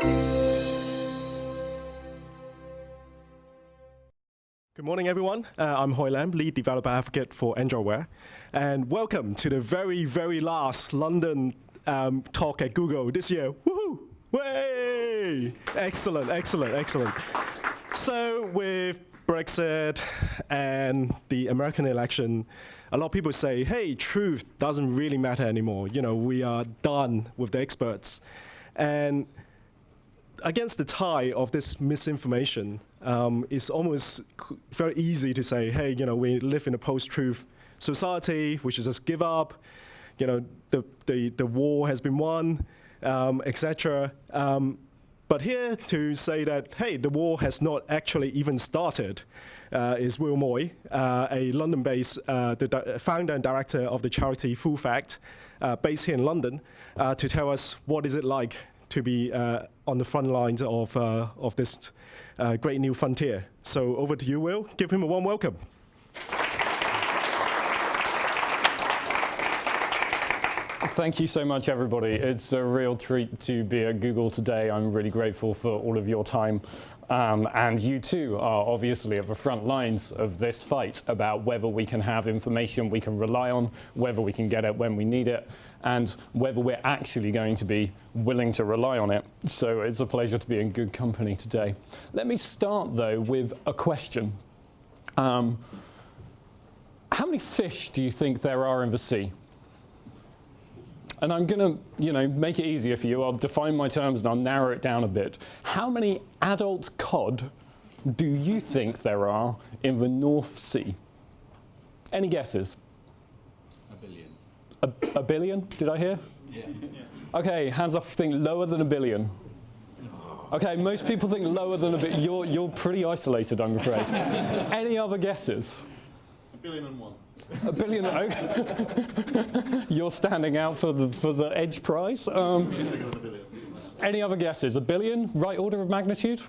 Good morning, everyone. I'm Hoi Lam, Lead Developer Advocate for Android Wear. And welcome to the very, very last London talk at Google this year. Woohoo! Way! Excellent, excellent, excellent. So with Brexit and the American election, a lot of people say, hey, truth doesn't really matter anymore. You know, we are done with the experts. And against the tide of this misinformation, it's almost very easy to say, hey, you know, we live in a post-truth society, we should just give up, you know, the war has been won, etc. But here to say that, hey, the war has not actually even started is Will Moy, a London-based the founder and director of the charity Full Fact, based here in London, to tell us what is it like to be on the front lines of this great new frontier. So over to you, Will. Give him a warm welcome. Thank you so much, everybody. It's a real treat to be at Google today. I'm really grateful for all of your time. And you too are obviously at the front lines of this fight about whether we can have information we can rely on, whether we can get it when we need it, and whether we're actually going to be willing to rely on it. So it's a pleasure to be in good company today. Let me start, though, with a question. How many fish do you think there are in the sea? And I'm going to, make it easier for you. I'll define my terms and I'll narrow it down a bit. How many adult cod do you think there are in the North Sea? Any guesses? A billion. A billion? Did I hear? Yeah. Okay, hands up if you think lower than a billion. Okay, most people think lower than a billion. You're pretty isolated, I'm afraid. Any other guesses? 1,000,000,001. A billion. You're standing out for the Edge Prize. Any other guesses? A billion? Right order of magnitude?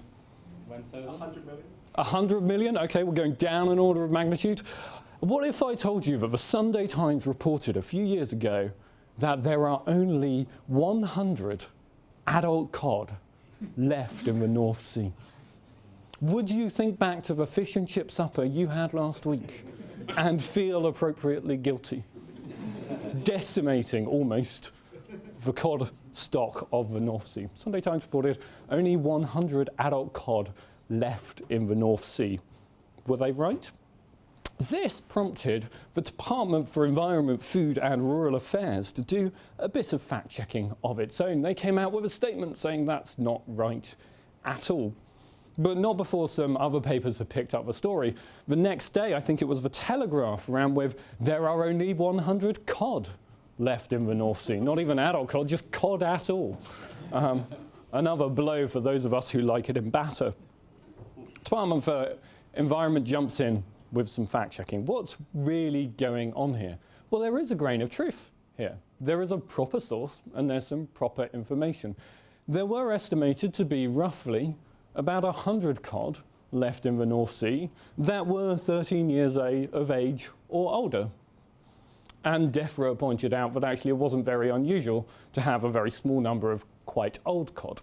100 million. 100 million? Okay, we're going down an order of magnitude. What if I told you that the Sunday Times reported a few years ago that there are only 100 adult cod left in the North Sea? Would you think back to the fish and chip supper you had last week and feel appropriately guilty, decimating almost the cod stock of the North Sea? Sunday Times reported only 100 adult cod left in the North Sea. Were they right? This prompted the Department for Environment, Food and Rural Affairs to do a bit of fact-checking of its own. They came out with a statement saying that's not right at all. But not before some other papers had picked up the story. The next day, I think it was The Telegraph, ran with, there are only 100 cod left in the North Sea. Not even adult cod, just cod at all. Another blow for those of us who like it in batter. Department for Environment jumps in with some fact-checking. What's really going on here? Well, there is a grain of truth here. There is a proper source, and there's some proper information. There were estimated to be roughly about 100 cod left in the North Sea that were 13 years of age or older. And DEFRA pointed out that actually it wasn't very unusual to have a very small number of quite old cod.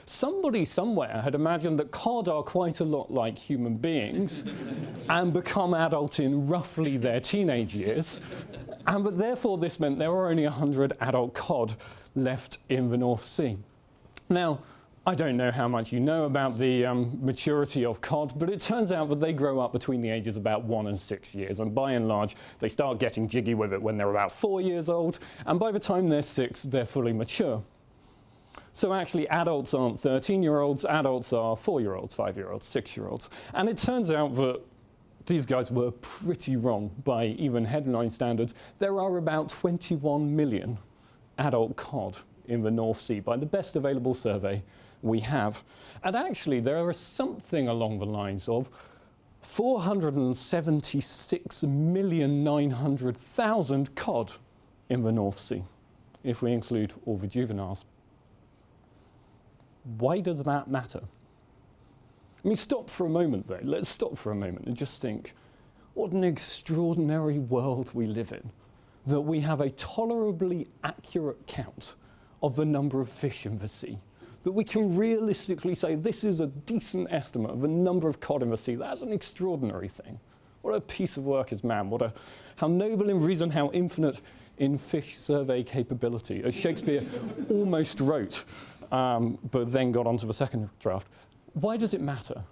Somebody somewhere had imagined that cod are quite a lot like human beings and become adult in roughly their teenage years, and that therefore this meant there were only 100 adult cod left in the North Sea. Now, I don't know how much you know about the maturity of cod, but it turns out that they grow up between the ages of about 1 and 6 years, and by and large, they start getting jiggy with it when they're about 4 years old, and by the time they're 6, they're fully mature. So actually, adults aren't 13-year-olds, adults are 4-year-olds, 5-year-olds, 6-year-olds. And it turns out that these guys were pretty wrong by even headline standards. There are about 21 million adult cod in the North Sea by the best available survey we have. And actually, there is something along the lines of 476,900,000 cod in the North Sea, if we include all the juveniles. Why does that matter? I mean, stop for a moment, though. Let's stop for a moment and just think, what an extraordinary world we live in, that we have a tolerably accurate count of the number of fish in the sea, that we can realistically say this is a decent estimate of the number of cod in the sea. That's an extraordinary thing. What a piece of work is man. How noble in reason, how infinite in fish survey capability, as Shakespeare almost wrote, but then got onto the second draft. Why does it matter?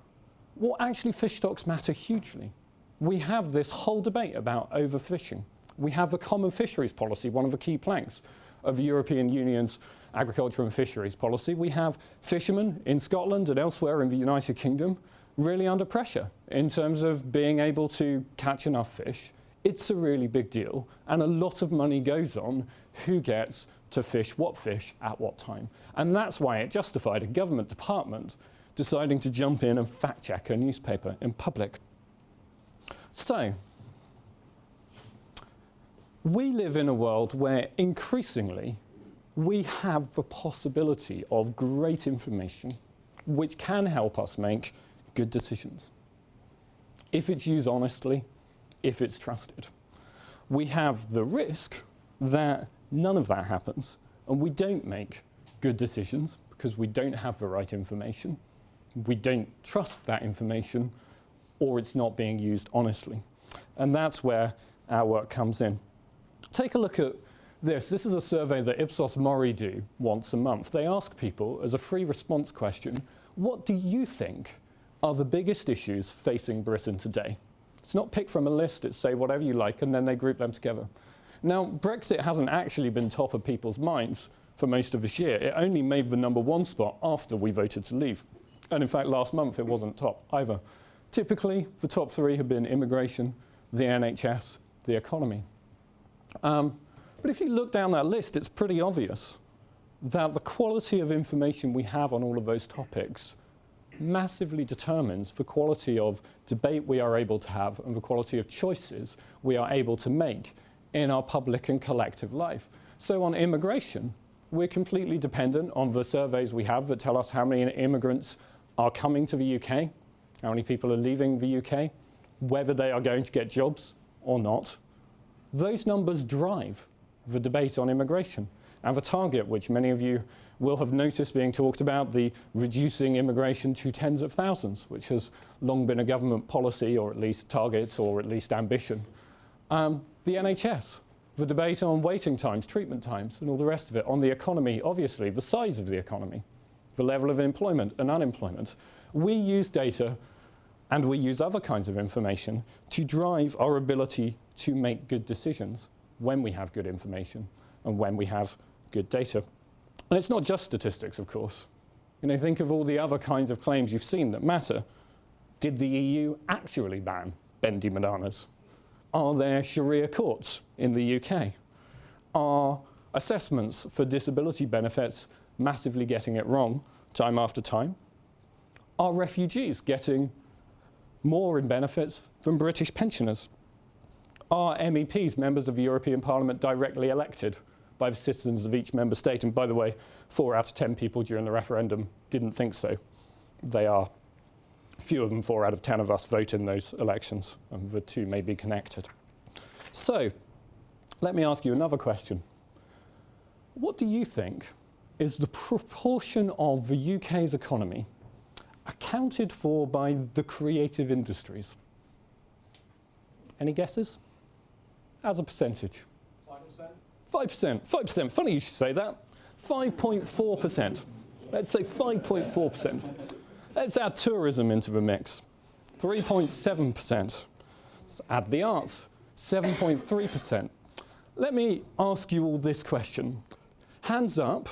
Well, actually, fish stocks matter hugely. We have this whole debate about overfishing. We have the common fisheries policy, one of the key planks of the European Union's agriculture and fisheries policy. We have fishermen in Scotland and elsewhere in the United Kingdom really under pressure in terms of being able to catch enough fish. It's a really big deal, and a lot of money goes on who gets to fish at what time. And that's why it justified a government department deciding to jump in and fact check a newspaper in public. So, we live in a world where increasingly we have the possibility of great information which can help us make good decisions. If it's used honestly, if it's trusted. We have the risk that none of that happens and we don't make good decisions because we don't have the right information, we don't trust that information, or it's not being used honestly. And that's where our work comes in. Take a look at this. This is a survey that Ipsos Mori do once a month. They ask people, as a free response question, what do you think are the biggest issues facing Britain today? It's not pick from a list, it's say whatever you like, and then they group them together. Now, Brexit hasn't actually been top of people's minds for most of this year. It only made the #1 spot after we voted to leave. And in fact, last month it wasn't top either. Typically, the top three have been immigration, the NHS, the economy. But if you look down that list, it's pretty obvious that the quality of information we have on all of those topics massively determines the quality of debate we are able to have and the quality of choices we are able to make in our public and collective life. So on immigration, we're completely dependent on the surveys we have that tell us how many immigrants are coming to the UK, how many people are leaving the UK, whether they are going to get jobs or not. Those numbers drive the debate on immigration. And the target, which many of you will have noticed being talked about, the reducing immigration to tens of thousands, which has long been a government policy, or at least target, or at least ambition. The NHS, the debate on waiting times, treatment times, and all the rest of it. On the economy, obviously, the size of the economy, the level of employment and unemployment. We use data and we use other kinds of information to drive our ability to make good decisions when we have good information and when we have good data. And it's not just statistics, of course. You know, think of all the other kinds of claims you've seen that matter. Did the EU actually ban bendy bananas? Are there Sharia courts in the UK? Are assessments for disability benefits massively getting it wrong time after time? Are refugees getting more in benefits from British pensioners? Are MEPs, members of the European Parliament, directly elected by the citizens of each member state? And by the way, 4 out of 10 people during the referendum didn't think so. They are, few of them, 4 out of 10 of us vote in those elections, and the two may be connected. So, let me ask you another question. What do you think is the proportion of the UK's economy accounted for by the creative industries? Any guesses? As a percentage? 5%. 5%. Funny you should say that. 5.4%. Let's say 5.4%. Let's add tourism into the mix. 3.7%. Let's add the arts. 7.3%. Let me ask you all this question. Hands up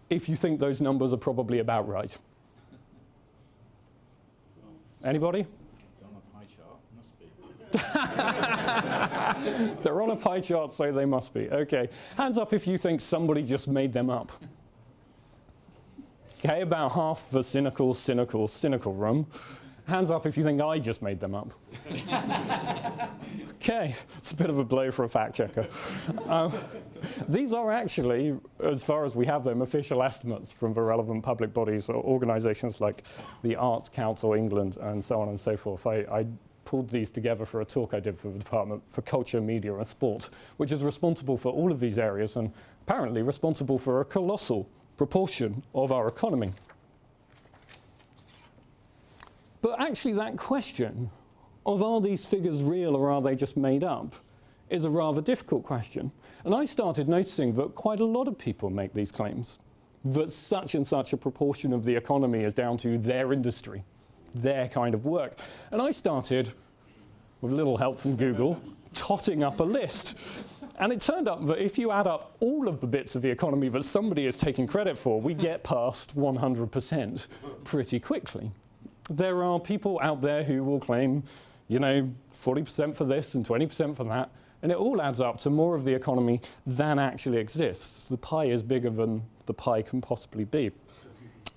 if you think those numbers are probably about right. Anybody? They're on a pie chart, so they must be. Okay. Hands up if you think somebody just made them up. Okay, about half the cynical room. Hands up if you think I just made them up. Okay, it's a bit of a blow for a fact checker. These are actually, as far as we have them, official estimates from the relevant public bodies or organisations like the Arts Council England and so on and so forth. I pulled these together for a talk I did for the Department for Culture, Media and Sport, which is responsible for all of these areas and apparently responsible for a colossal proportion of our economy. But actually that question of are these figures real or are they just made up is a rather difficult question. And I started noticing that quite a lot of people make these claims, that such and such a proportion of the economy is down to their industry, their kind of work. And I started, with a little help from Google, totting up a list. And it turned out that if you add up all of the bits of the economy that somebody is taking credit for, we get past 100% pretty quickly. There are people out there who will claim, 40% for this and 20% for that, and it all adds up to more of the economy than actually exists. The pie is bigger than the pie can possibly be.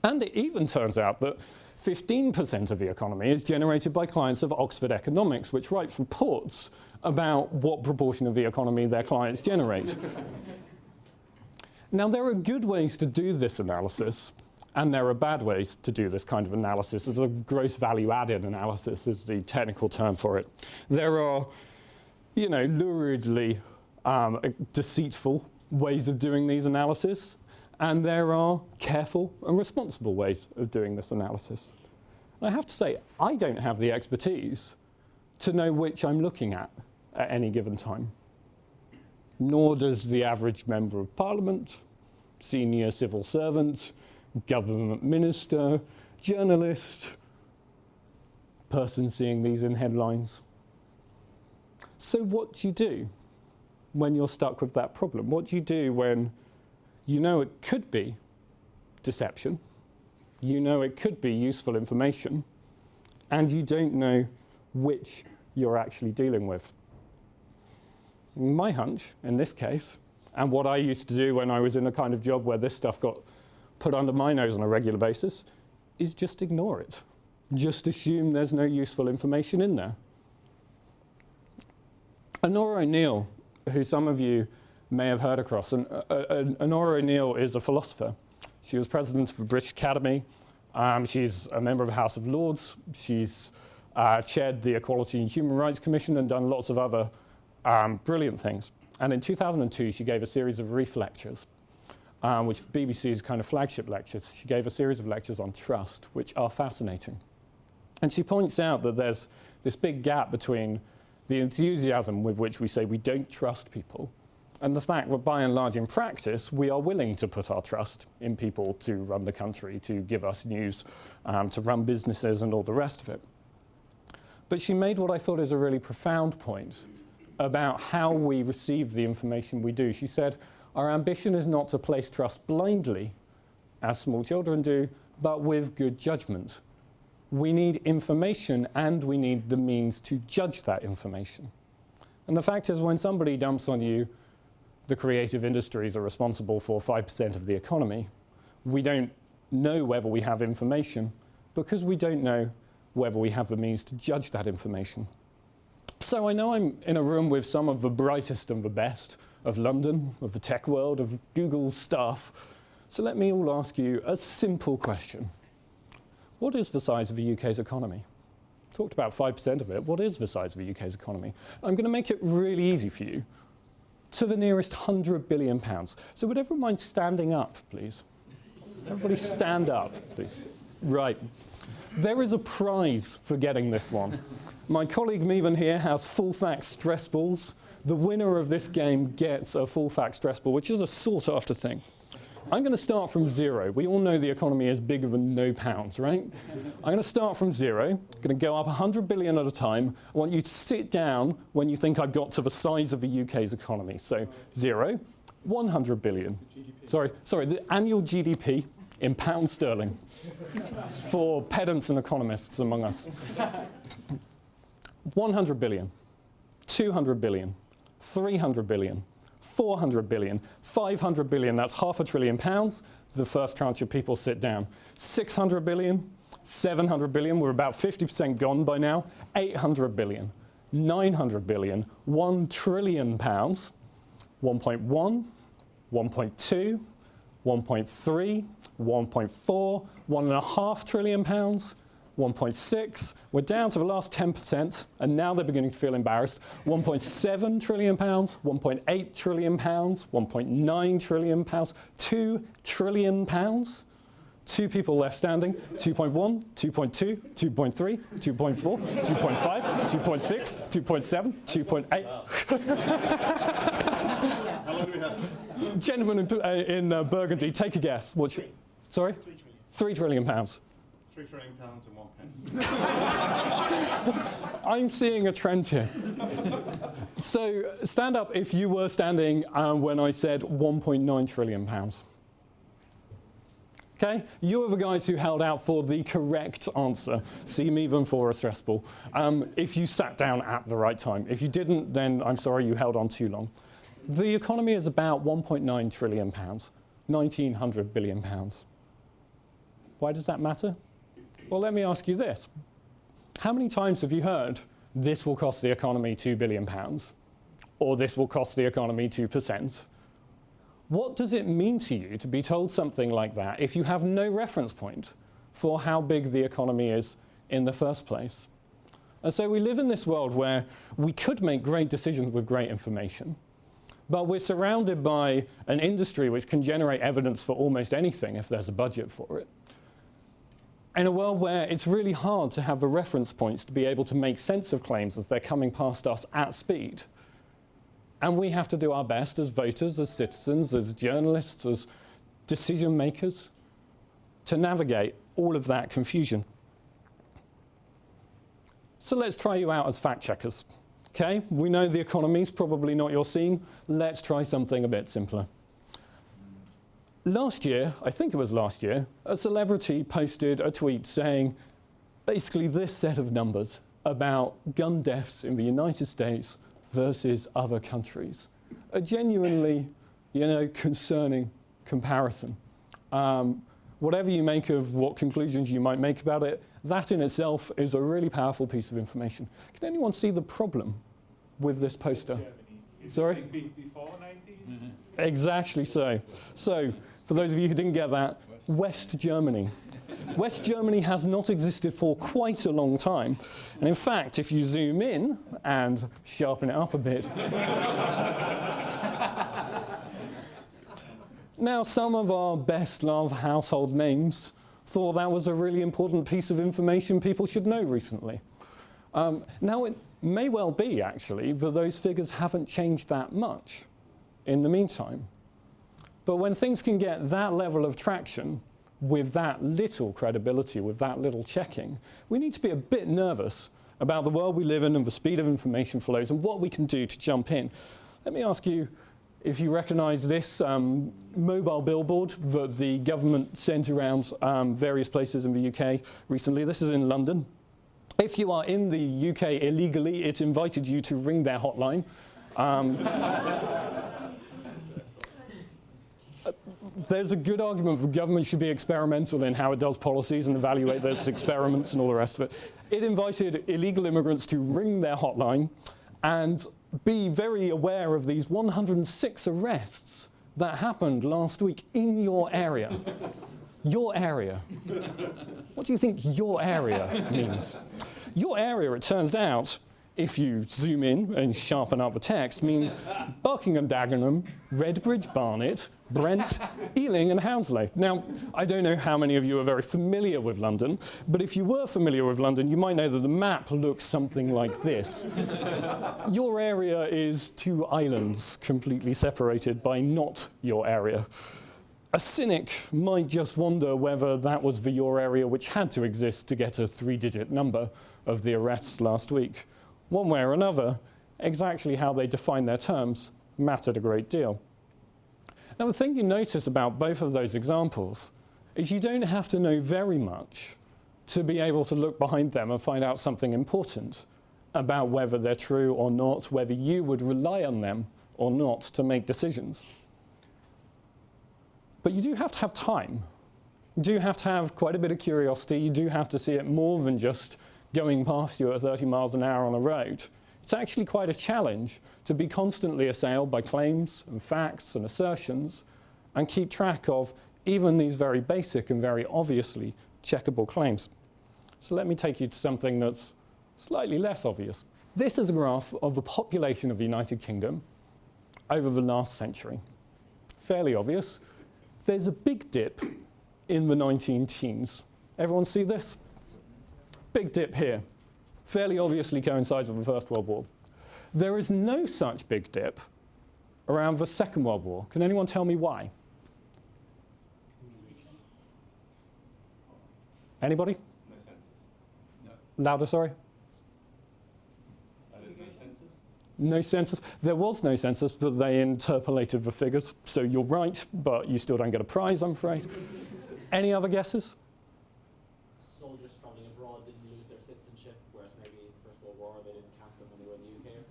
And it even turns out that 15% of the economy is generated by clients of Oxford Economics, which write reports about what proportion of the economy their clients generate. Now, there are good ways to do this analysis, and there are bad ways to do this kind of analysis. As a gross value added analysis is the technical term for it. There are, luridly deceitful ways of doing these analyses, and there are careful and responsible ways of doing this analysis. And I have to say, I don't have the expertise to know which I'm looking at any given time. Nor does the average member of parliament, senior civil servant, government minister, journalist, person seeing these in headlines. So what do you do when you're stuck with that problem? What do you do when you know it could be deception, you know it could be useful information, and you don't know which you're actually dealing with? My hunch, in this case, and what I used to do when I was in a kind of job where this stuff got put under my nose on a regular basis, is just ignore it. Just assume there's no useful information in there. Honora O'Neill, who some of you may have heard across, and Honora O'Neill is a philosopher. She was president of the British Academy. She's a member of the House of Lords. She's chaired the Equality and Human Rights Commission and done lots of other brilliant things. And in 2002, she gave a series of Reef lectures, which BBC's kind of flagship lectures. She gave a series of lectures on trust, which are fascinating. And she points out that there's this big gap between the enthusiasm with which we say we don't trust people and the fact that by and large in practice we are willing to put our trust in people to run the country, to give us news, to run businesses and all the rest of it. But she made what I thought is a really profound point about how we receive the information we do. She said, our ambition is not to place trust blindly, as small children do, but with good judgment. We need information and we need the means to judge that information. And the fact is, when somebody dumps on you, the creative industries are responsible for 5% of the economy, we don't know whether we have information because we don't know whether we have the means to judge that information. So I know I'm in a room with some of the brightest and the best of London, of the tech world, of Google's staff. So let me all ask you a simple question. What is the size of the UK's economy? Talked about 5% of it. What is the size of the UK's economy? I'm going to make it really easy for you. To the nearest £100 billion. So would everyone mind standing up, please? Everybody stand up, please. Right. There is a prize for getting this one. My colleague Mevan here has full fact stress balls. The winner of this game gets a full fact stress ball, which is a sought after thing. I'm going to start from zero. We all know the economy is bigger than no pounds, right? I'm going to start from zero. I'm going to go up 100 billion at a time. I want you to sit down when you think I've got to the size of the UK's economy. So 0, 100 billion. Sorry, the annual GDP in pounds sterling for pedants and economists among us. 100 billion, 200 billion, 300 billion, 400 billion, 500 billion, that's £500 billion. The first tranche of people sit down. 600 billion, 700 billion, we're about 50% gone by now. 800 billion, 900 billion, £1 trillion, 1.1, 1.2, 1.3, 1.4, £1.5 trillion, 1.6. We're down to the last 10%, and now they're beginning to feel embarrassed. 1.7 trillion pounds, 1.8 trillion pounds, 1.9 trillion pounds, 2 trillion pounds. 2 people left standing, 2.1, 2.2, 2.3, 2.4, 2.5, 2.6, 2.7, 2.8. How long do we have? Gentlemen in Burgundy, take a guess. Sorry? 3 trillion pounds. 3 trillion pounds and 1 pence. I'm seeing a trend here. So stand up if you were standing when I said 1.9 trillion pounds. Okay, you are the guys who held out for the correct answer. See me even for a stress ball. If you sat down at the right time. If you didn't, then I'm sorry you held on too long. The economy is about 1.9 trillion pounds, 1,900 billion pounds. Why does that matter? Well, let me ask you this. How many times have you heard, this will cost the economy £2 billion, or this will cost the economy 2%? What does it mean to you to be told something like that if you have no reference point for how big the economy is in the first place? And so we live in this world where we could make great decisions with great information, but we're surrounded by an industry which can generate evidence for almost anything if there's a budget for it. In a world where it's really hard to have the reference points to be able to make sense of claims as they're coming past us at speed. And we have to do our best as voters, as citizens, as journalists, as decision makers, to navigate all of that confusion. So let's try you out as fact checkers. Okay, we know the economy's probably not your scene. Let's try something a bit simpler. Last year, I think it was last year, a celebrity posted a tweet saying basically this set of numbers about gun deaths in the United States versus other countries. A genuinely, concerning comparison. Whatever you make of what conclusions you might make about it, that in itself is a really powerful piece of information. Can anyone see the problem with this poster? Sorry? Before 19? Exactly so. So, for those of you who didn't get that, West Germany. West Germany has not existed for quite a long time. And in fact, if you zoom in and sharpen it up a bit. Now, some of our best loved household names thought that was a really important piece of information people should know recently. Now, it may well be, actually, that those figures haven't changed that much in the meantime. But when things can get that level of traction, with that little credibility, with that little checking, we need to be a bit nervous about the world we live in and the speed of information flows and what we can do to jump in. Let me ask you if you recognise this mobile billboard that the government sent around various places in the UK recently. This is in London. If you are in the UK illegally, it invited you to ring their hotline. There's a good argument the government should be experimental in how it does policies and evaluate those experiments and all the rest of it. It invited illegal immigrants to ring their hotline and be very aware of these 106 arrests that happened last week in your area. Your area. What do you think your area means? Your area, it turns out, if you zoom in and sharpen up the text, means Buckingham, Dagenham, Redbridge, Barnet, Brent, Ealing and Hounslow. Now, I don't know how many of you are very familiar with London, but if you were familiar with London, you might know that the map looks something like this. Your area is 2 islands completely separated by not your area. A cynic might just wonder whether that was the your area which had to exist to get a 3-digit number of the arrests last week. One way or another, exactly how they define their terms mattered a great deal. Now, the thing you notice about both of those examples is you don't have to know very much to be able to look behind them and find out something important about whether they're true or not, whether you would rely on them or not to make decisions. But you do have to have time. You do have to have quite a bit of curiosity. You do have to see it more than just going past you at 30 miles an hour on a road. It's actually quite a challenge to be constantly assailed by claims and facts and assertions and keep track of even these very basic and very obviously checkable claims. So let me take you to something that's slightly less obvious. This is a graph of the population of the United Kingdom over the last century. Fairly obvious. There's a big dip in the 19 teens. Everyone see this? Big dip here. Fairly obviously coincides with the First World War. There is no such big dip around the Second World War. Can anyone tell me why? Anybody? No census. No. Louder, sorry. There's no census? No census. There was no census, but they interpolated the figures. So you're right, but you still don't get a prize, I'm afraid. Any other guesses? Soldiers travelling abroad didn't lose their citizenship, whereas maybe in the First World War they didn't count them when they were in the UK or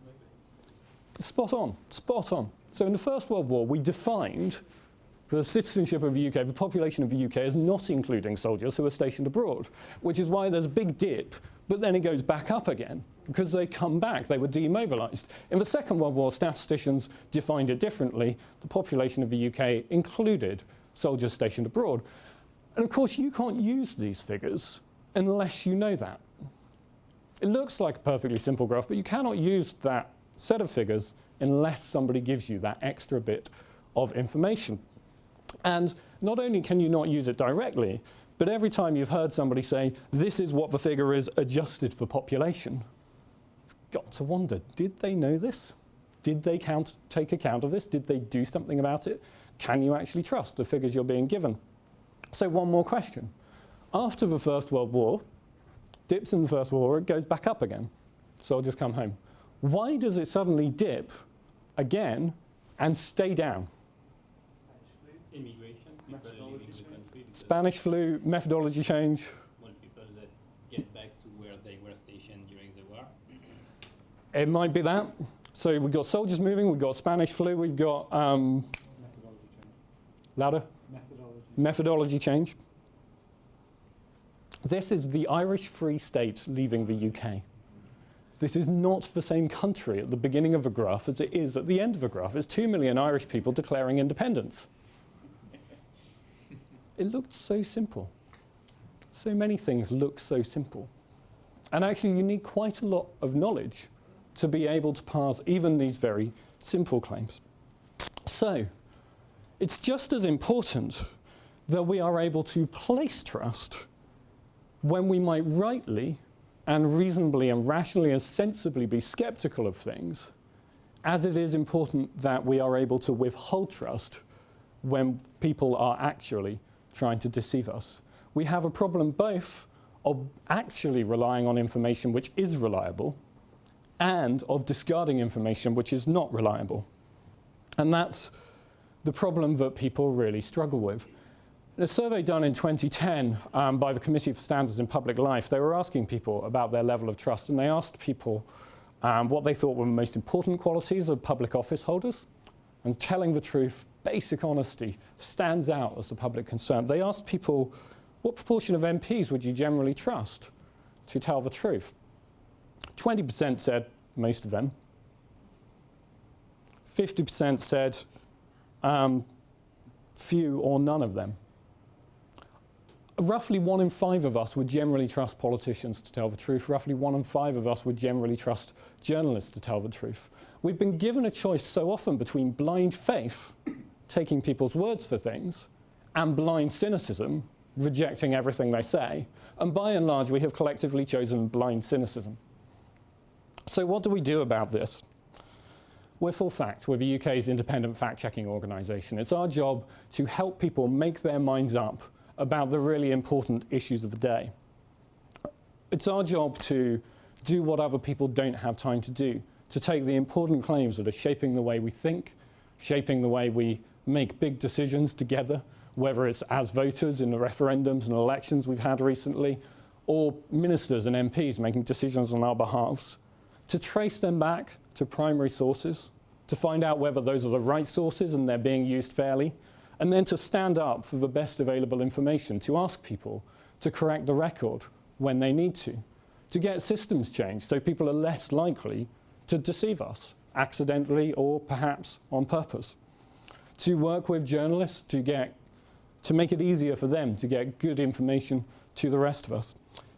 something? Spot on, spot on. So in the First World War, we defined the citizenship of the UK, the population of the UK, as not including soldiers who are stationed abroad, which is why there's a big dip, but then it goes back up again, because they come back, they were demobilised. In the Second World War, statisticians defined it differently. The population of the UK included soldiers stationed abroad. And of course, you can't use these figures unless you know that. It looks like a perfectly simple graph, but you cannot use that set of figures unless somebody gives you that extra bit of information. And not only can you not use it directly, but every time you've heard somebody say, this is what the figure is adjusted for population, you've got to wonder, did they know this? Did they take account of this? Did they do something about it? Can you actually trust the figures you're being given? So one more question. After the First World War, dips in the First World War, it goes back up again. Soldiers come home. Why does it suddenly dip again and stay down? Immigration, people leaving the country. Spanish flu, methodology change. When people that get back to where they were stationed during the war. It might be that. So we've got soldiers moving, we've got Spanish flu, we've got Methodology change. louder. Methodology change. This is the Irish Free State leaving the UK. This is not the same country at the beginning of a graph as it is at the end of a graph. It's 2 million Irish people declaring independence. It looked so simple. So many things look so simple. And actually you need quite a lot of knowledge to be able to parse even these very simple claims. So it's just as important that we are able to place trust when we might rightly and reasonably and rationally and sensibly be skeptical of things, as it is important that we are able to withhold trust when people are actually trying to deceive us. We have a problem both of actually relying on information which is reliable and of discarding information which is not reliable. And that's the problem that people really struggle with. In a survey done in 2010 by the Committee for Standards in Public Life, they were asking people about their level of trust, and they asked people what they thought were the most important qualities of public office holders. And telling the truth, basic honesty, stands out as a public concern. They asked people, what proportion of MPs would you generally trust to tell the truth? 20% said most of them. 50% said few or none of them. Roughly 1 in 5 of us would generally trust politicians to tell the truth. Roughly 1 in 5 of us would generally trust journalists to tell the truth. We've been given a choice so often between blind faith, taking people's words for things, and blind cynicism, rejecting everything they say. And by and large, we have collectively chosen blind cynicism. So what do we do about this? We're Full Fact. We're the UK's independent fact-checking organisation. It's our job to help people make their minds up about the really important issues of the day. It's our job to do what other people don't have time to do, to take the important claims that are shaping the way we think, shaping the way we make big decisions together, whether it's as voters in the referendums and elections we've had recently, or ministers and MPs making decisions on our behalves, to trace them back to primary sources, to find out whether those are the right sources and they're being used fairly, and then to stand up for the best available information, to ask people to correct the record when they need to get systems changed so people are less likely to deceive us, accidentally or perhaps on purpose, to work with journalists to make it easier for them to get good information to the rest of us.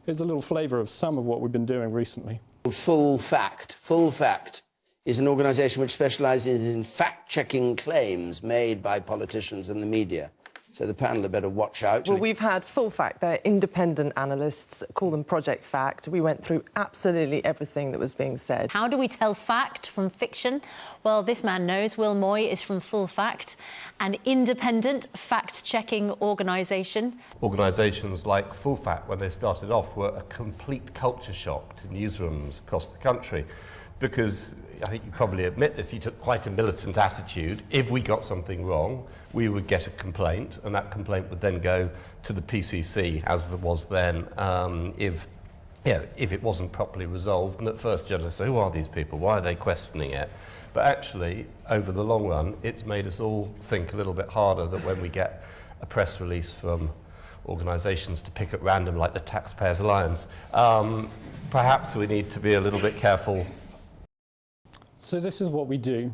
Here's a little flavour of some of what we've been doing recently. Full Fact. Full Fact is an organisation which specialises in fact-checking claims made by politicians and the media. So the panel had better watch out. Well, we've had Full Fact. They're independent analysts, call them Project Fact. We went through absolutely everything that was being said. How do we tell fact from fiction? Well, this man knows. Will Moy is from Full Fact, an independent fact-checking organisation. Organisations like Full Fact, when they started off, were a complete culture shock to newsrooms across the country because, I think you probably admit this, you took quite a militant attitude. If we got something wrong, we would get a complaint, and that complaint would then go to the PCC, as there was then, if it wasn't properly resolved. And at first journalists say, who are these people? Why are they questioning it? But actually, over the long run, it's made us all think a little bit harder that when we get a press release from organisations to pick at random, like the Taxpayers Alliance, perhaps we need to be a little bit careful. So this is what we do.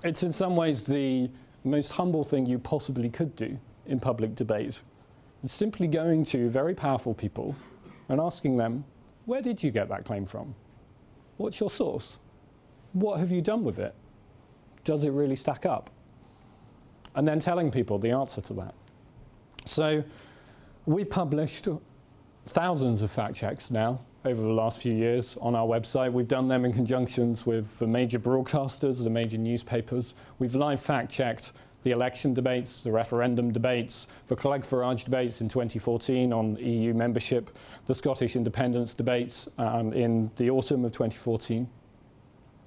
It's in some ways the most humble thing you possibly could do in public debate. It's simply going to very powerful people and asking them, where did you get that claim from? What's your source? What have you done with it? Does it really stack up? And then telling people the answer to that. So we published thousands of fact checks now over the last few years on our website. We've done them in conjunctions with the major broadcasters, the major newspapers. We've live fact-checked the election debates, the referendum debates, the Clegg Farage debates in 2014 on EU membership, the Scottish independence debates in the autumn of 2014.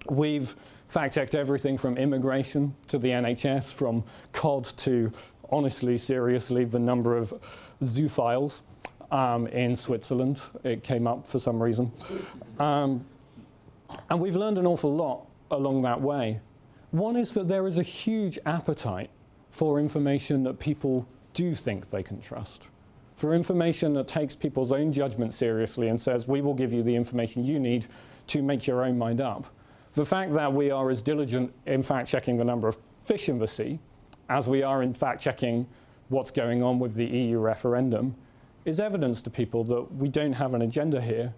We've fact-checked everything from immigration to the NHS, from COD to, honestly, seriously, the number of zoophiles in Switzerland. It came up for some reason. And we've learned an awful lot along that way. One is that there is a huge appetite for information that people do think they can trust, for information that takes people's own judgment seriously and says, we will give you the information you need to make your own mind up. The fact that we are as diligent in fact-checking the number of fish in the sea as we are in fact-checking what's going on with the EU referendum is evidence to people that we don't have an agenda here.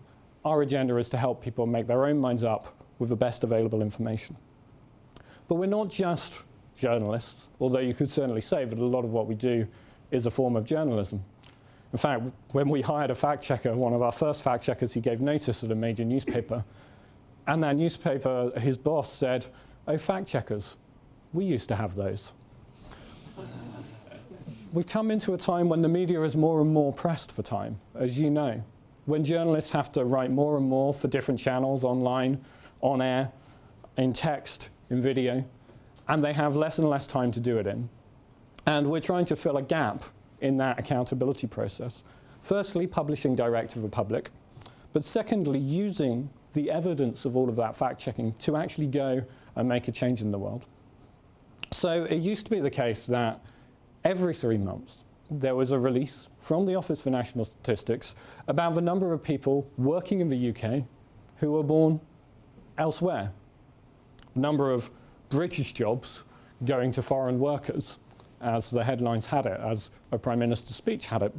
Our agenda is to help people make their own minds up with the best available information. But we're not just journalists, although you could certainly say that a lot of what we do is a form of journalism. In fact, when we hired a fact checker, one of our first fact checkers, he gave notice at a major newspaper. And that newspaper, his boss said, oh, fact checkers, we used to have those. We've come into a time when the media is more and more pressed for time, as you know, when journalists have to write more and more for different channels, online, on air, in text, in video, and they have less and less time to do it in. And we're trying to fill a gap in that accountability process. Firstly, publishing direct to the public, but secondly, using the evidence of all of that fact-checking to actually go and make a change in the world. So it used to be the case that every 3 months, there was a release from the Office for National Statistics about the number of people working in the UK who were born elsewhere. Number of British jobs going to foreign workers, as the headlines had it, as a Prime Minister's speech had it.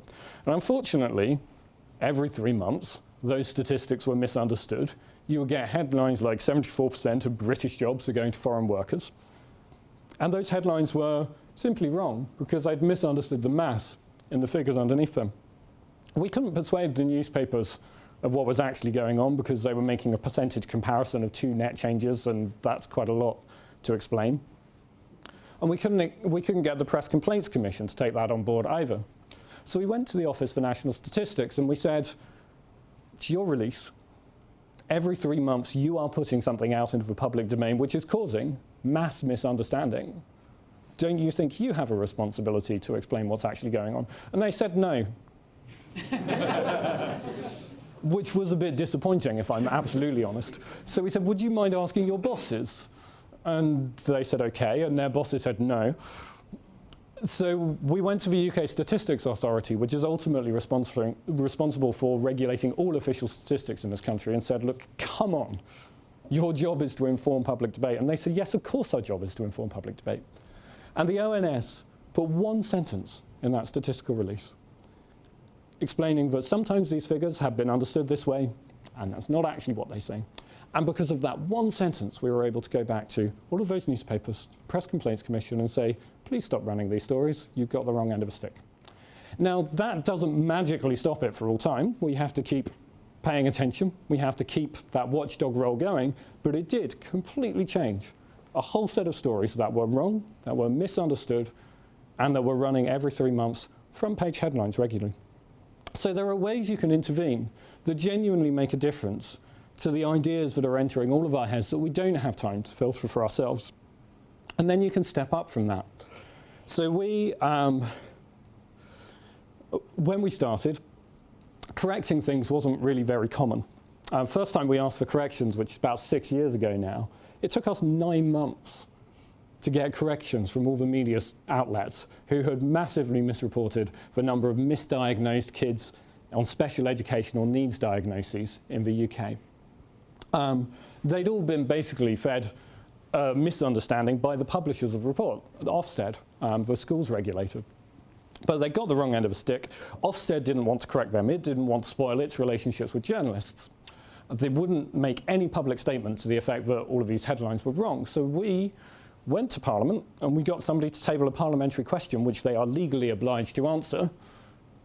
And unfortunately, every 3 months, those statistics were misunderstood. You would get headlines like 74% of British jobs are going to foreign workers. And those headlines were simply wrong because they'd misunderstood the maths in the figures underneath them. We couldn't persuade the newspapers of what was actually going on because they were making a percentage comparison of 2 net changes, and that's quite a lot to explain. And we couldn't get the Press Complaints Commission to take that on board either. So we went to the Office for National Statistics and we said, it's your release. Every 3 months you are putting something out into the public domain which is causing mass misunderstanding. Don't you think you have a responsibility to explain what's actually going on? And they said no. Which was a bit disappointing, if I'm absolutely honest. So we said, would you mind asking your bosses? And they said, OK, and their bosses said no. So we went to the UK Statistics Authority, which is ultimately responsible for regulating all official statistics in this country, and said, look, come on, your job is to inform public debate. And they said, yes, of course our job is to inform public debate. And the ONS put one sentence in that statistical release. explaining that sometimes these figures have been understood this way, and that's not actually what they say. And because of that one sentence, we were able to go back to all of those newspapers, Press Complaints Commission, and say, please stop running these stories. You've got the wrong end of a stick. Now, that doesn't magically stop it for all time. We have to keep paying attention. We have to keep that watchdog role going. But it did completely change a whole set of stories that were wrong, that were misunderstood, and that were running every 3 months, front-page headlines regularly. So there are ways you can intervene that genuinely make a difference to the ideas that are entering all of our heads that we don't have time to filter for ourselves. And then you can step up from that. So when we started, correcting things wasn't really very common. First time we asked for corrections, which is about 6 years ago now, it took us 9 months to get corrections from all the media outlets who had massively misreported the number of misdiagnosed kids on special educational needs diagnoses in the UK. They'd all been basically fed a misunderstanding by the publishers of the report, Ofsted, the schools regulator. But they got the wrong end of the stick. Ofsted didn't want to correct them. It didn't want to spoil its relationships with journalists. They wouldn't make any public statement to the effect that all of these headlines were wrong. So we went to Parliament and we got somebody to table a parliamentary question, which they are legally obliged to answer,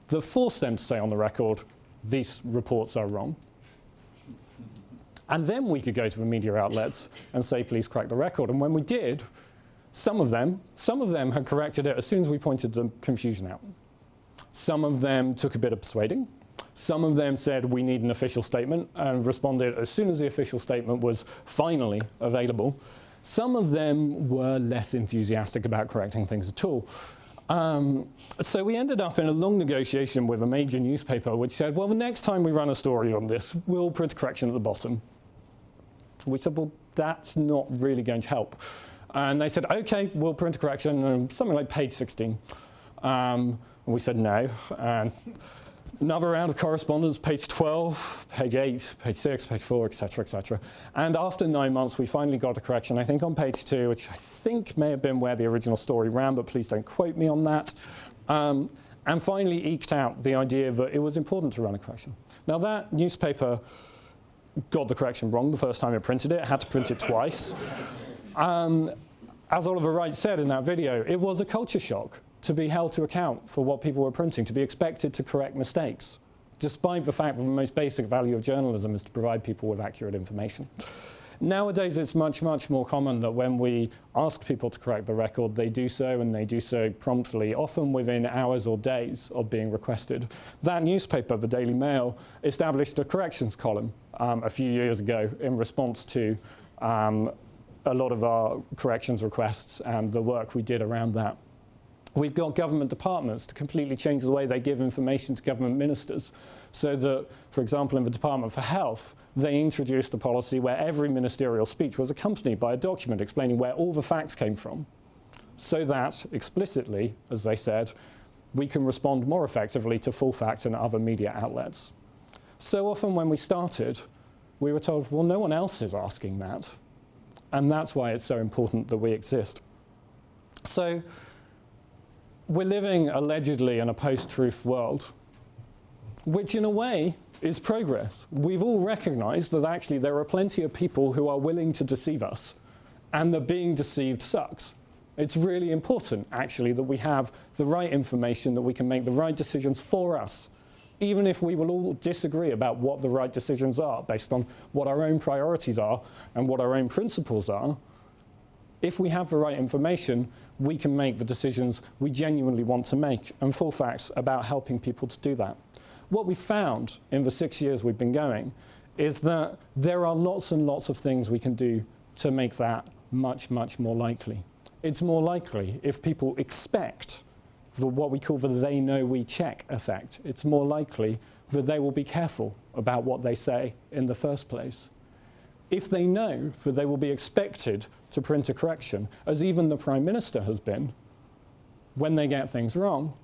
that forced them to say on the record, these reports are wrong. And then we could go to the media outlets and say, please correct the record. And when we did, some of them had corrected it as soon as we pointed the confusion out. Some of them took a bit of persuading. Some of them said, we need an official statement, and responded as soon as the official statement was finally available. Some of them were less enthusiastic about correcting things at all. So we ended up in a long negotiation with a major newspaper which said, well, the next time we run a story on this, we'll print a correction at the bottom. We said, well, that's not really going to help. And they said, OK, we'll print a correction on something like page 16. And we said no. And another round of correspondence, page 12, page 8, page 6, page 4, et cetera, et cetera. And after 9 months, we finally got a correction, I think on page 2, which I think may have been where the original story ran, but please don't quote me on that. And finally eked out the idea that it was important to run a correction. Now, that newspaper got the correction wrong the first time it printed it, had to print it twice. As Oliver Wright said in that video, it was a culture shock to be held to account for what people were printing, to be expected to correct mistakes, despite the fact that the most basic value of journalism is to provide people with accurate information. Nowadays, it's much, much more common that when we ask people to correct the record, they do so, and they do so promptly, often within hours or days of being requested. That newspaper, the Daily Mail, established a corrections column a few years ago in response to a lot of our corrections requests and the work we did around that. We've got government departments to completely change the way they give information to government ministers, so that, for example, in the Department for Health, they introduced a policy where every ministerial speech was accompanied by a document explaining where all the facts came from, so that explicitly, as they said, we can respond more effectively to full fact and other media outlets. So often when we started, we were told, well, no one else is asking that, and that's why it's so important that we exist. So we're living allegedly in a post-truth world, which in a way is progress. We've all recognized that actually there are plenty of people who are willing to deceive us, and that being deceived sucks. It's really important, actually, that we have the right information, that we can make the right decisions for us, even if we will all disagree about what the right decisions are, based on what our own priorities are and what our own principles are. If we have the right information, we can make the decisions we genuinely want to make, and full facts about helping people to do that. What we found in the 6 years we've been going is that there are lots and lots of things we can do to make that much, much more likely. It's more likely if people expect what we call the they know we check effect. It's more likely that they will be careful about what they say in the first place. If they know that they will be expected to print a correction, as even the Prime Minister has been, when they get things wrong,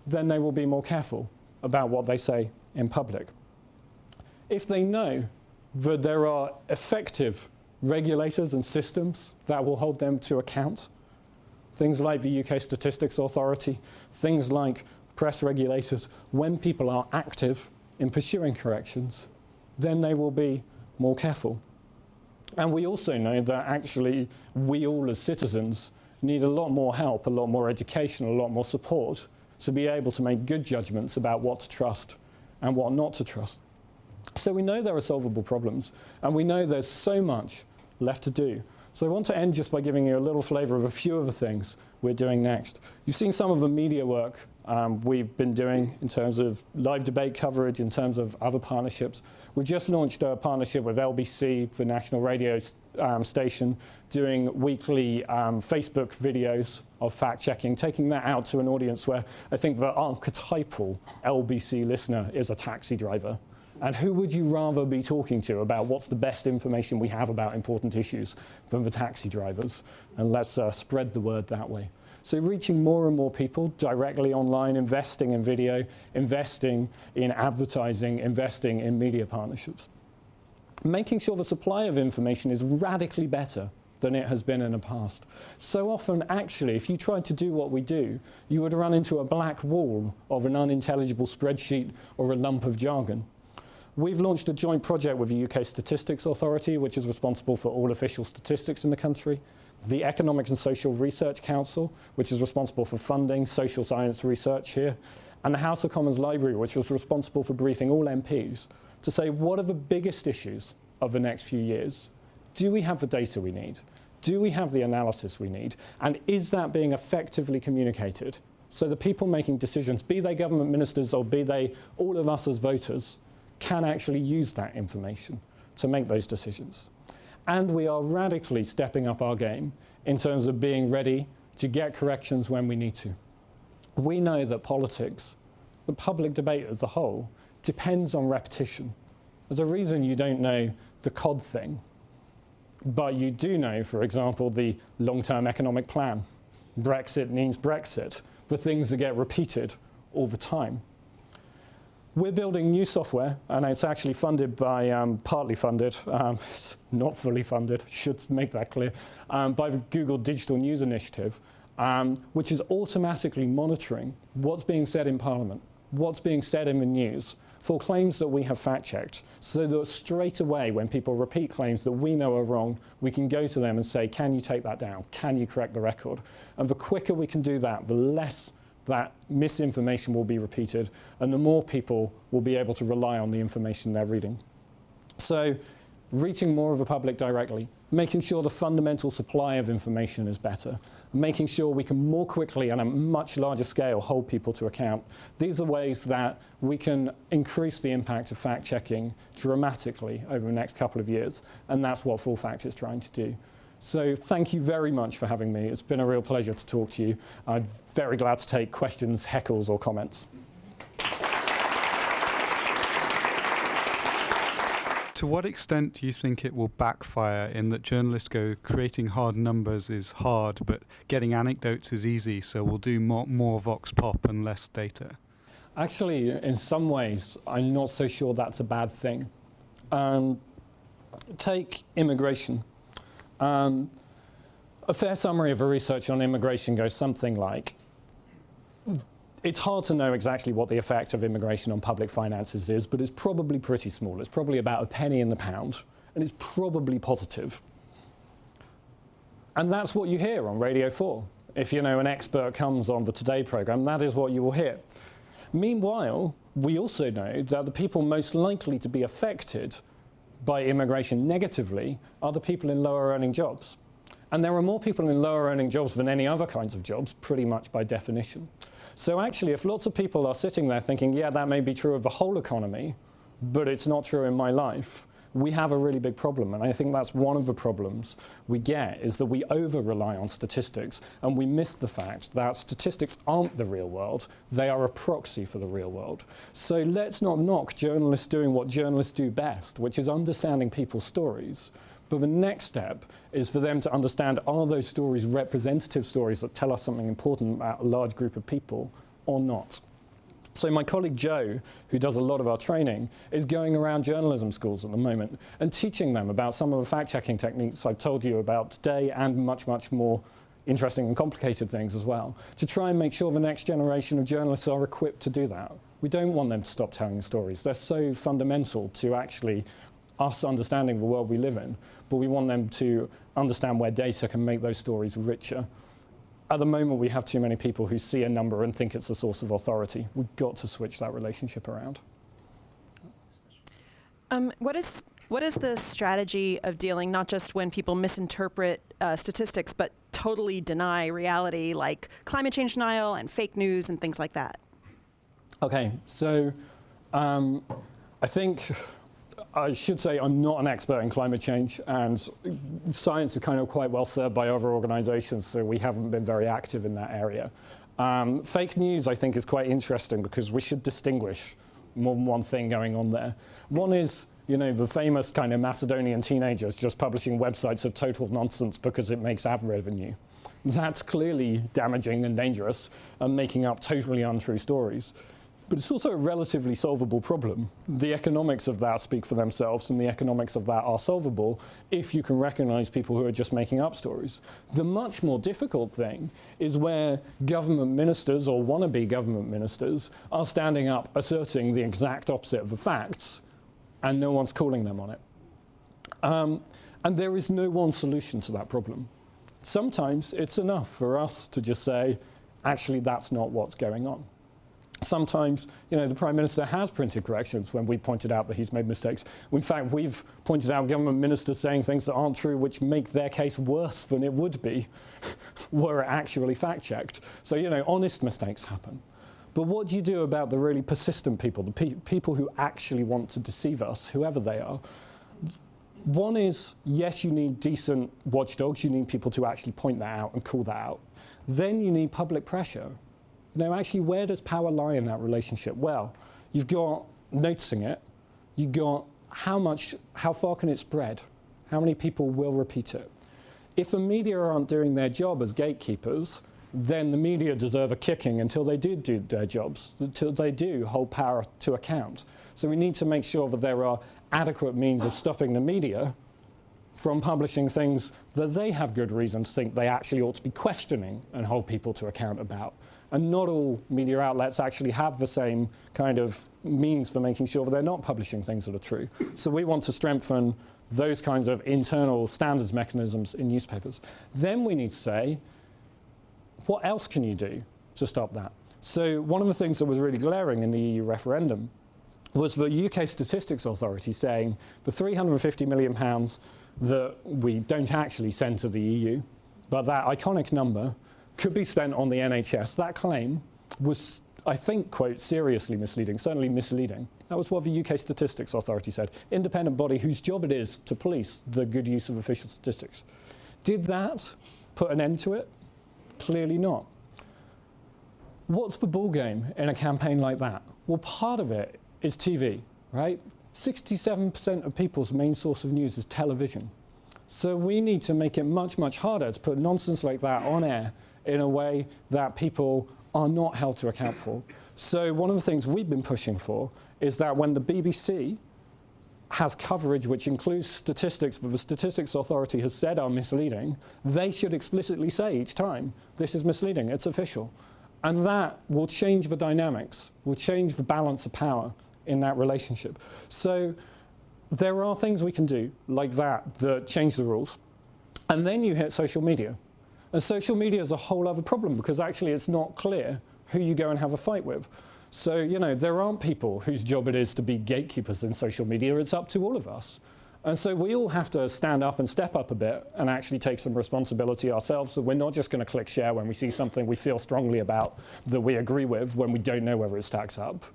then they will be more careful about what they say in public. If they know that there are effective regulators and systems that will hold them to account, things like the UK Statistics Authority, things like press regulators, when people are active in pursuing corrections, then they will be more careful. And we also know that actually we all as citizens need a lot more help, a lot more education, a lot more support to be able to make good judgments about what to trust and what not to trust. So we know there are solvable problems, and we know there's so much left to do. So I want to end just by giving you a little flavour of a few of the things we're doing next. You've seen some of the media work we've been doing in terms of live debate coverage, in terms of other partnerships. We've just launched a partnership with LBC, the national radio station, doing weekly Facebook videos of fact-checking, taking that out to an audience where I think the archetypal LBC listener is a taxi driver. And who would you rather be talking to about what's the best information we have about important issues than the taxi drivers? And let's spread the word that way. So reaching more and more people directly online, investing in video, investing in advertising, investing in media partnerships. Making sure the supply of information is radically better than it has been in the past. So often, actually, if you tried to do what we do, you would run into a black wall of an unintelligible spreadsheet or a lump of jargon. We've launched a joint project with the UK Statistics Authority, which is responsible for all official statistics in the country, the Economics and Social Research Council, which is responsible for funding social science research here, and the House of Commons Library, which was responsible for briefing all MPs to say, what are the biggest issues of the next few years? Do we have the data we need? Do we have the analysis we need? And is that being effectively communicated? So the people making decisions, be they government ministers or be they all of us as voters, can actually use that information to make those decisions. And we are radically stepping up our game in terms of being ready to get corrections when we need to. We know that politics, the public debate as a whole, depends on repetition. There's a reason you don't know the COD thing, but you do know, for example, the long-term economic plan. Brexit means Brexit, the things that get repeated all the time. We're building new software, and it's actually funded by, partly funded, it's not fully funded, should make that clear, by the Google Digital News Initiative, which is automatically monitoring what's being said in Parliament, what's being said in the news, for claims that we have fact-checked, so that straight away when people repeat claims that we know are wrong, we can go to them and say, can you take that down? Can you correct the record? And the quicker we can do that, the less that misinformation will be repeated, and the more people will be able to rely on the information they're reading. So reaching more of the public directly, making sure the fundamental supply of information is better, making sure we can more quickly and at a much larger scale hold people to account. These are ways that we can increase the impact of fact-checking dramatically over the next couple of years, and that's what Full Fact is trying to do. So thank you very much for having me. It's been a real pleasure to talk to you. I'm very glad to take questions, heckles, or comments. To what extent do you think it will backfire in that journalists go, creating hard numbers is hard, but getting anecdotes is easy, so we'll do more vox pop and less data? Actually, in some ways, I'm not so sure that's a bad thing. Take immigration. A fair summary of the research on immigration goes something like, it's hard to know exactly what the effect of immigration on public finances is, but it's probably pretty small. It's probably about a penny in the pound, and it's probably positive. And that's what you hear on Radio 4. If an expert comes on the Today programme, that is what you will hear. Meanwhile, we also know that the people most likely to be affected by immigration negatively are the people in lower earning jobs. And there are more people in lower earning jobs than any other kinds of jobs, pretty much by definition. So actually, if lots of people are sitting there thinking, yeah, that may be true of the whole economy, but it's not true in my life, we have a really big problem. And I think that's one of the problems we get, is that we over-rely on statistics, and we miss the fact that statistics aren't the real world. They are a proxy for the real world. So let's not knock journalists doing what journalists do best, which is understanding people's stories. But the next step is for them to understand, are those stories representative stories that tell us something important about a large group of people or not? So my colleague Joe, who does a lot of our training, is going around journalism schools at the moment and teaching them about some of the fact-checking techniques I've told you about today and much, much more interesting and complicated things as well, to try and make sure the next generation of journalists are equipped to do that. We don't want them to stop telling stories. They're so fundamental to actually us understanding the world we live in, but we want them to understand where data can make those stories richer. At the moment, we have too many people who see a number and think it's a source of authority. We've got to switch that relationship around. What is the strategy of dealing not just when people misinterpret statistics, but totally deny reality, like climate change denial and fake news and things like that? Okay, so I think I should say I'm not an expert in climate change, and science is kind of quite well served by other organizations, so we haven't been very active in that area. Fake news, I think, is quite interesting because we should distinguish more than one thing going on there. One is, you know, the famous kind of Macedonian teenagers just publishing websites of total nonsense because it makes ad revenue. That's clearly damaging and dangerous and making up totally untrue stories. But it's also a relatively solvable problem. The economics of that speak for themselves, and the economics of that are solvable if you can recognize people who are just making up stories. The much more difficult thing is where government ministers or wannabe government ministers are standing up asserting the exact opposite of the facts, and no one's calling them on it. And there is no one solution to that problem. Sometimes it's enough for us to just say, actually, that's not what's going on. Sometimes, you know, the Prime Minister has printed corrections when we pointed out that he's made mistakes. In fact, we've pointed out government ministers saying things that aren't true, which make their case worse than it would be were it actually fact-checked. So, you know, honest mistakes happen. But what do you do about the really persistent people, the people who actually want to deceive us, whoever they are? One is, yes, you need decent watchdogs. You need people to actually point that out and call that out. Then you need public pressure. You know, actually, where does power lie in that relationship? Well, you've got noticing it. You've got how far can it spread? How many people will repeat it? If the media aren't doing their job as gatekeepers, then the media deserve a kicking until they do their jobs, until they do hold power to account. So we need to make sure that there are adequate means of stopping the media from publishing things that they have good reason to think they actually ought to be questioning and hold people to account about. And not all media outlets actually have the same kind of means for making sure that they're not publishing things that are true. So we want to strengthen those kinds of internal standards mechanisms in newspapers. Then we need to say, what else can you do to stop that? So one of the things that was really glaring in the EU referendum was the UK Statistics Authority saying the £350 million that we don't actually send to the EU, but that iconic number could be spent on the NHS. That claim was, I think, quote, seriously misleading, certainly misleading. That was what the UK Statistics Authority said, independent body whose job it is to police the good use of official statistics. Did that put an end to it? Clearly not. What's the ballgame in a campaign like that? Well, part of it is TV, right? 67% of people's main source of news is television. So we need to make it much, much harder to put nonsense like that on air in a way that people are not held to account for. So one of the things we've been pushing for is that when the BBC has coverage which includes statistics that the Statistics Authority has said are misleading, they should explicitly say each time, this is misleading, it's official. And that will change the dynamics, will change the balance of power in that relationship. So there are things we can do like that change the rules. And then you hit social media. And social media is a whole other problem because actually it's not clear who you go and have a fight with. So, you know, there aren't people whose job it is to be gatekeepers in social media. It's up to all of us. And so we all have to stand up and step up a bit and actually take some responsibility ourselves. So we're not just going to click share when we see something we feel strongly about that we agree with when we don't know whether it stacks up.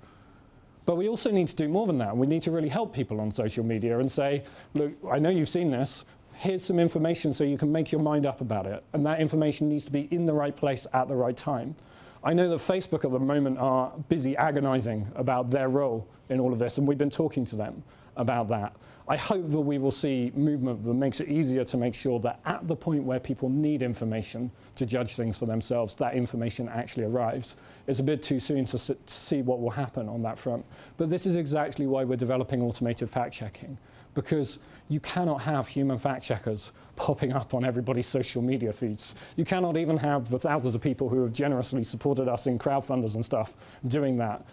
But we also need to do more than that. We need to really help people on social media and say, look, I know you've seen this. Here's some information so you can make your mind up about it. And that information needs to be in the right place at the right time. I know that Facebook at the moment are busy agonizing about their role in all of this, and we've been talking to them about that. I hope that we will see movement that makes it easier to make sure that at the point where people need information to judge things for themselves, that information actually arrives. It's a bit too soon to see what will happen on that front. But this is exactly why we're developing automated fact-checking, because you cannot have human fact-checkers popping up on everybody's social media feeds. You cannot even have the thousands of people who have generously supported us in crowdfunders and stuff doing that.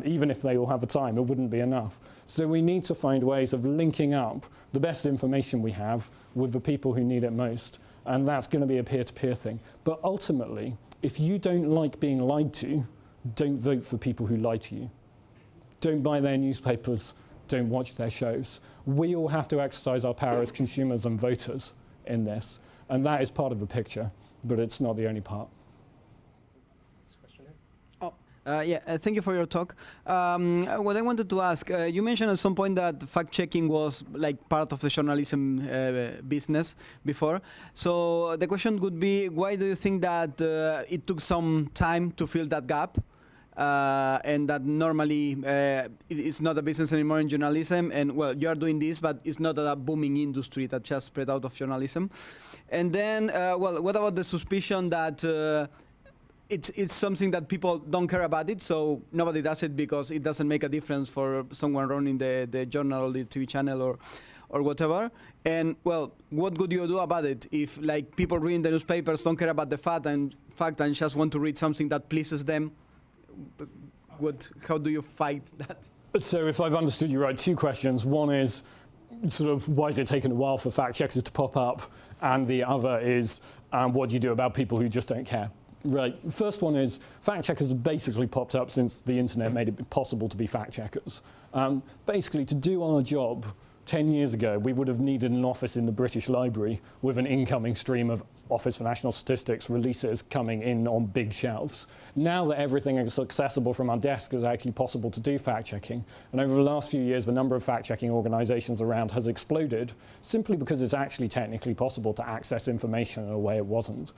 Even if they all have the time, it wouldn't be enough. So we need to find ways of linking up the best information we have with the people who need it most. And that's going to be a peer-to-peer thing. But ultimately, if you don't like being lied to, don't vote for people who lie to you. Don't buy their newspapers. Don't watch their shows. We all have to exercise our power as consumers and voters in this. And that is part of the picture, but it's not the only part. Thank you for your talk. What I wanted to ask, you mentioned at some point that fact-checking was like part of the journalism business before. So the question would be, why do you think that it took some time to fill that gap? And that normally it's not a business anymore in journalism, and well, you are doing this, but it's not a booming industry that just spread out of journalism. And then, what about the suspicion that it's something that people don't care about it, so nobody does it because it doesn't make a difference for someone running the journal or the TV channel or whatever? And well, what could you do about it if like people reading the newspapers don't care about the fact and just want to read something that pleases them? How do you fight that? So if I've understood you right, two questions. One is sort of why is it taking a while for fact checkers to pop up? And the other is what do you do about people who just don't care? Right. First one is fact checkers have basically popped up since the internet made it possible to be fact checkers. Basically, to do our job 10 years ago, we would have needed an office in the British Library with an incoming stream of Office for National Statistics releases coming in on big shelves. Now that everything is accessible from our desk, it's actually possible to do fact-checking. And over the last few years, the number of fact-checking organizations around has exploded simply because it's actually technically possible to access information in a way it wasn't.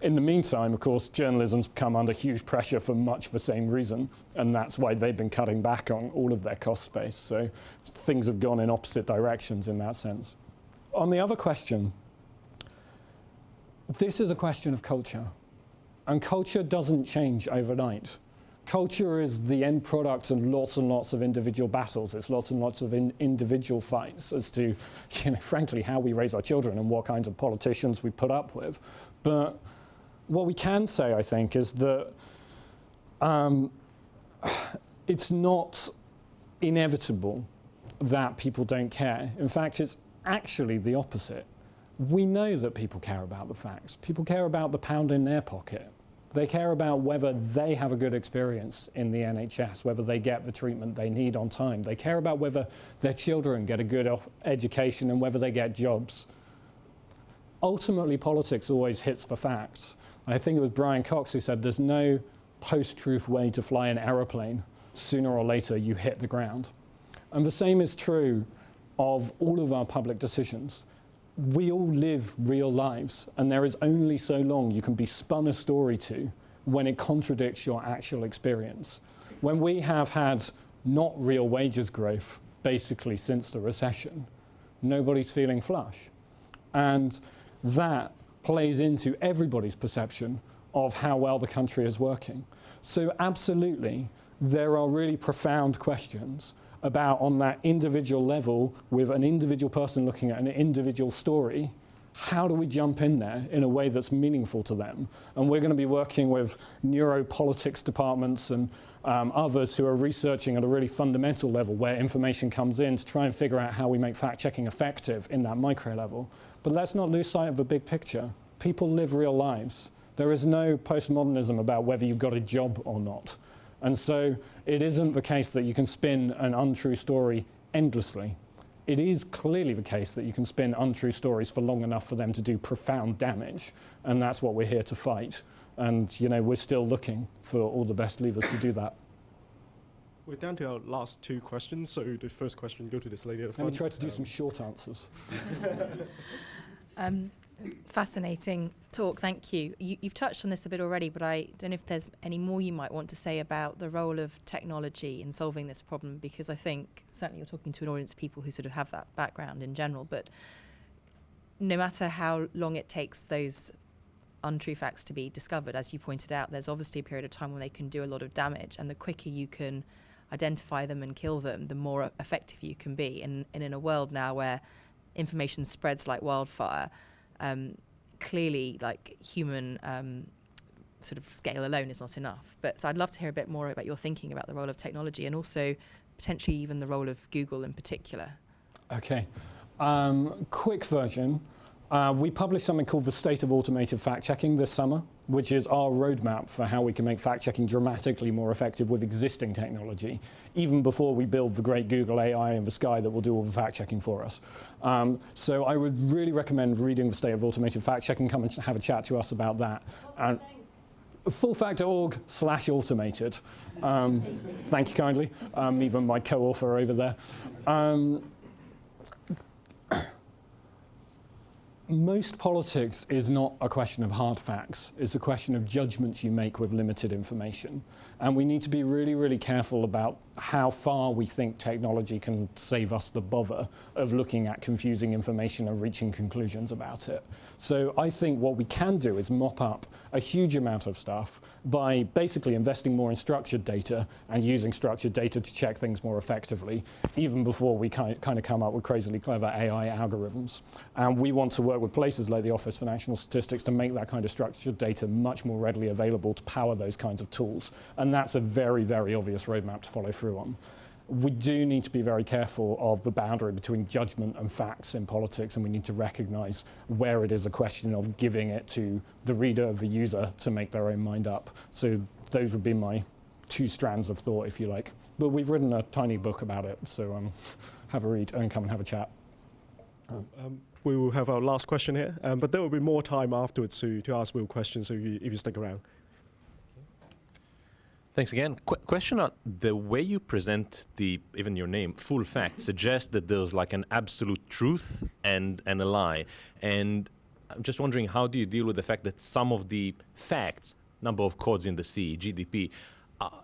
In the meantime, of course, journalism's come under huge pressure for much the same reason, and that's why they've been cutting back on all of their cost base. So things have gone in opposite directions in that sense. On the other question, this is a question of culture, and culture doesn't change overnight. Culture is the end product of lots and lots of individual battles. It's lots and lots of individual fights as to, frankly, how we raise our children and what kinds of politicians we put up with. But what we can say, I think, is that it's not inevitable that people don't care. In fact, it's actually the opposite. We know that people care about the facts. People care about the pound in their pocket. They care about whether they have a good experience in the NHS, whether they get the treatment they need on time. They care about whether their children get a good education and whether they get jobs. Ultimately, politics always hits for facts. I think it was Brian Cox who said there's no post-truth way to fly an aeroplane. Sooner or later, you hit the ground. And the same is true of all of our public decisions. We all live real lives, and there is only so long you can be spun a story to when it contradicts your actual experience. When we have had not real wages growth, basically since the recession, nobody's feeling flush. And that plays into everybody's perception of how well the country is working. So absolutely, there are really profound questions about, on that individual level, with an individual person looking at an individual story, how do we jump in there in a way that's meaningful to them? And we're going to be working with neuropolitics departments and others who are researching at a really fundamental level where information comes in to try and figure out how we make fact-checking effective in that micro level. But let's not lose sight of the big picture. People live real lives. There is no postmodernism about whether you've got a job or not. And so it isn't the case that you can spin an untrue story endlessly. It is clearly the case that you can spin untrue stories for long enough for them to do profound damage. And that's what we're here to fight. And we're still looking for all the best levers to do that. We're down to our last two questions. So the first question, go to this lady at the front. Let me try to do some short answers. Fascinating talk, thank you. You've touched on this a bit already, but I don't know if there's any more you might want to say about the role of technology in solving this problem, because I think certainly you're talking to an audience of people who sort of have that background in general, but no matter how long it takes those untrue facts to be discovered, as you pointed out, there's obviously a period of time when they can do a lot of damage, and the quicker you can identify them and kill them, the more effective you can be. And in a world now where information spreads like wildfire, clearly like human sort of scale alone is not enough. But so I'd love to hear a bit more about your thinking about the role of technology, and also potentially even the role of Google in particular. Okay, quick version. We published something called the State of Automated Fact-Checking this summer, which is our roadmap for how we can make fact-checking dramatically more effective with existing technology, even before we build the great Google AI in the sky that will do all the fact-checking for us. So I would really recommend reading the State of Automated Fact-Checking. Come and have a chat to us about that. fullfact.org/automated. Thank you kindly. Even my co-author over there. Most politics is not a question of hard facts. It's a question of judgments you make with limited information. And we need to be really, really careful about how far we think technology can save us the bother of looking at confusing information and reaching conclusions about it. So I think what we can do is mop up a huge amount of stuff by basically investing more in structured data and using structured data to check things more effectively, even before we kind of come up with crazily clever AI algorithms. And we want to work with places like the Office for National Statistics to make that kind of structured data much more readily available to power those kinds of tools. And that's a very, very obvious roadmap to follow through on. We do need to be very careful of the boundary between judgment and facts in politics, and we need to recognize where it is a question of giving it to the reader, the user, to make their own mind up. So those would be my two strands of thought, if you like. But we've written a tiny book about it, so have a read and come and have a chat. We will have our last question here, but there will be more time afterwards to ask Will questions, so if you stick around. Thanks again. Question on the way you present even your name, full fact, suggests that there's like an absolute truth and a lie. And I'm just wondering, how do you deal with the fact that some of the facts, number of cods in the sea, GDP,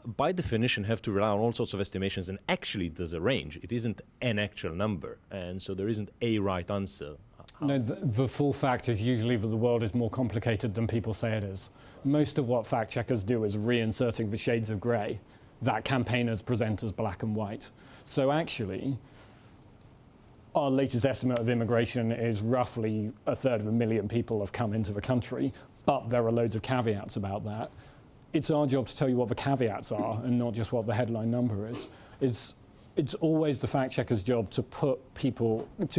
by definition have to rely on all sorts of estimations, and actually there's a range. It isn't an actual number, and so there isn't a right answer. No, the full fact is usually that the world is more complicated than people say it is. Most of what fact checkers do is reinserting the shades of grey that campaigners present as black and white. So actually, our latest estimate of immigration is roughly 1/3 people have come into the country, but there are loads of caveats about that. It's our job to tell you what the caveats are and not just what the headline number is. It's always the fact checker's job to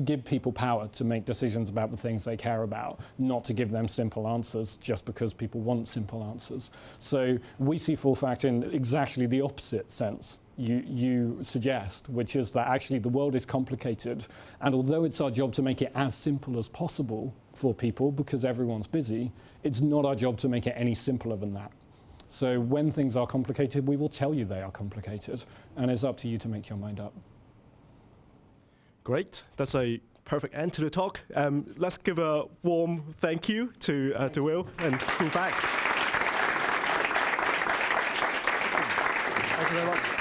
give people power to make decisions about the things they care about, not to give them simple answers just because people want simple answers. So we see full fact in exactly the opposite sense you suggest, which is that actually the world is complicated, and although it's our job to make it as simple as possible for people because everyone's busy, it's not our job to make it any simpler than that. So when things are complicated, we will tell you they are complicated, and it's up to you to make your mind up. Great. That's a perfect end to the talk. Let's give a warm thank you to Will and Full Fact. Thank you very much.